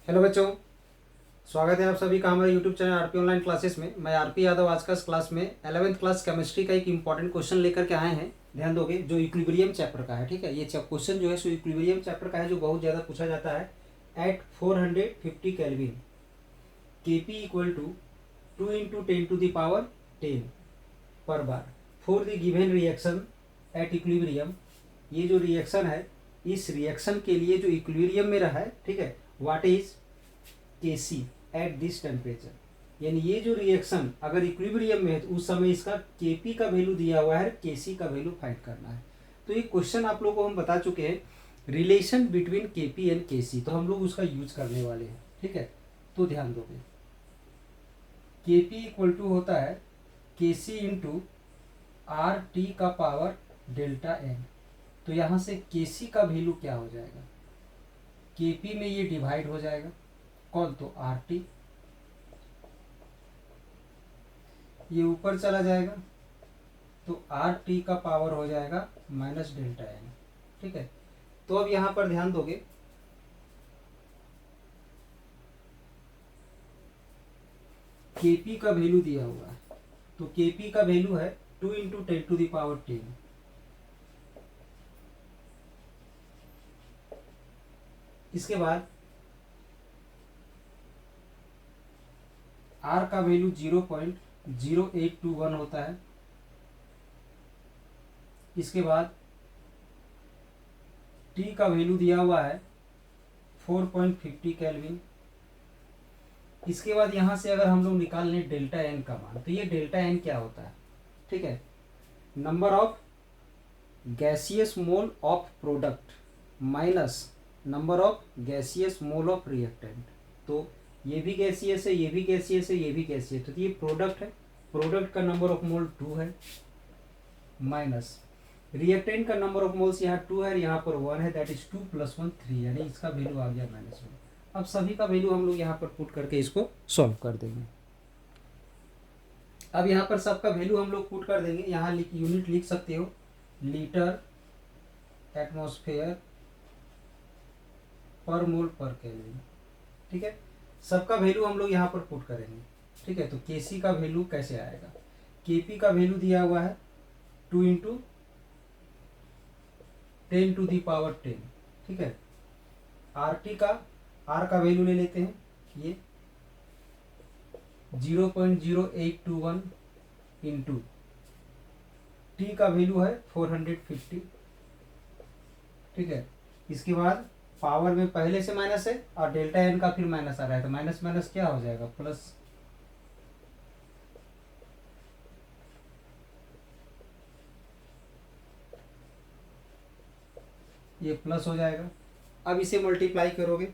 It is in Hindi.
हेलो बच्चों, स्वागत है आप सभी का हमारे YouTube channel RP online classes में। मैं आरपी यादव आज का इस क्लास में 11वीं क्लास केमिस्ट्री का एक इंपॉर्टेंट क्वेश्चन लेकर के आए हैं। ध्यान दोगे, जो इक्विलिब्रियम चैप्टर का है। ठीक है, ये क्वेश्चन जो है सो इक्विलिब्रियम चैप्टर का है, जो बहुत ज़्यादा पूछा जाता है। At 450 kelvin K P equal to 2 into 10⁻10 per bar for the given reaction at equilibrium. ये जो रिएक्शन है, इस रिएक्शन के लिए जो इक्विलिब्रियम में रहा है, ठीक है, what is Kc at this temperature. यानी ये जो रिएक्शन अगर इक्विलिब्रियम में है तो उस समय इसका Kp का वैल्यू दिया हुआ है, Kc का वैल्यू फाइंड करना है। तो ये क्वेश्चन आप लोगों को हम बता चुके हैं, relation between Kp and Kc, तो हम लोग उसका यूज करने वाले हैं। ठीक है, तो ध्यान दोगे, Kp इक्वल टू होता है Kc इंटू आर टी का पावर डेल्टा एन। तो यहाँ से Kc का वैल्यू क्या हो जाएगा, Kp में ये डिवाइड हो जाएगा कौन, तो आर टी, ये ऊपर चला जाएगा तो आर टी का पावर हो जाएगा माइनस डेल्टा एन। ठीक है, तो अब यहां पर ध्यान दोगे, केपी का वैल्यू दिया हुआ है, तो केपी का वैल्यू है 2 इंटू 10⁻10। इसके बाद आर का वैल्यू 0.0821 होता है। इसके बाद टी का वैल्यू दिया हुआ है 4.50 केल्विन। इसके बाद यहाँ से अगर हम लोग निकाल लें डेल्टा एन का मान, तो ये डेल्टा एन क्या होता है, ठीक है, number of gaseous mole of product minus number of gaseous mole of reactant. तो ये भी गैसियस है, ये भी गैसियस है, ये भी गैसियस है, तो ये प्रोडक्ट है, प्रोडक्ट का नंबर ऑफ मोल 2 है, माइनस रिएक्टेंट का नंबर ऑफ मोल्स यहाँ 2 है, यहाँ पर 1 है, दैट इज 2 + 1 3, यानी इसका वैल्यू आ गया -1। अब सभी का वैल्यू हम लोग यहाँ पर पुट करके इसको सॉल्व कर देंगे। अब यहाँ पर सबका वैल्यू हम लोग पुट कर देंगे। यहाँ यूनिट लिख सकते हो, लीटर एटमॉस्फेयर पर मोल पर केल्विन। ठीक है, सबका वैल्यू हम लोग यहाँ पर पुट करेंगे। ठीक है, तो Kc का वैल्यू कैसे आएगा, Kp का वैल्यू दिया हुआ है 2 इंटू 10⁻10। ठीक है, Rt का, R का वैल्यू ले लेते हैं, ये 0.0821 इंटू T का वैल्यू है 450। ठीक है, इसके बाद पावर में पहले से माइनस है और डेल्टा एन का फिर माइनस आ रहा है, तो माइनस माइनस क्या हो जाएगा, प्लस। ये प्लस हो जाएगा। अब इसे मल्टीप्लाई करोगे